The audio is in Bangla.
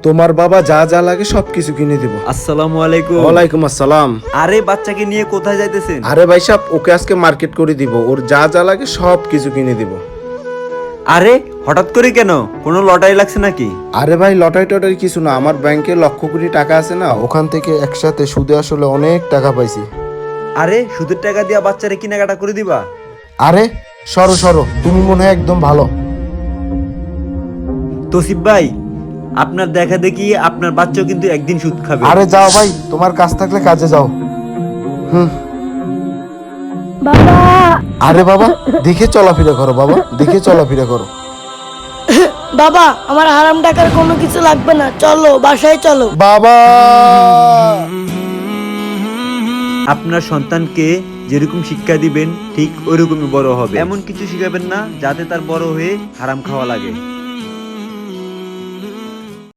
তোমার বাবা যা যা লাগে সবকিছু কিনে দিব। আসসালামু আলাইকুম। ওয়ালাইকুম আসসালাম। আরে বাচ্চাকে নিয়ে কোথায় যাইতেছেন? আরে ভাই সাহেব, ওকে আজকে মার্কেট করে দিব, ওর যা যা লাগে সবকিছু কিনে দিব। আরে হঠাৎ করে কেন? কোনো লটারি লাগছে নাকি? আরে ভাই, লটারি টটারি কিছু না, আমার ব্যাংকে লক্ষ কোটি টাকা আছে না, ওখান থেকে একসাথে সুদে আসলে অনেক টাকা পাইছি। আরে সুদের টাকা দিয়া বাচ্চারে কেনাকাটা করে দিবা? আরে সরো সরো, তুমি মনে হয় একদম ভালো। তসিফ ভাই, আপনার দেখা দেখি আপনার বাচ্চাও কিন্তু একদিন সুদ খাবে। আরে যাও ভাই, তোমার কাজ থাকলে কাজে যাও। বাবা, আরে বাবা, দেখে চলাফেরা করো বাবা, দেখে চলাফেরা করো। বাবা আমার হারাম টাকার কোনো কিছু লাগবে না, চলো বাসায় চলো। বাবা, আপনার সন্তানকে যেরকম শিক্ষা দিবেন ঠিক ওইরকমই বড় হবে। এমন কিছু শিখাবেন না যাতে তার বড় হয়ে হারাম খাওয়া লাগে।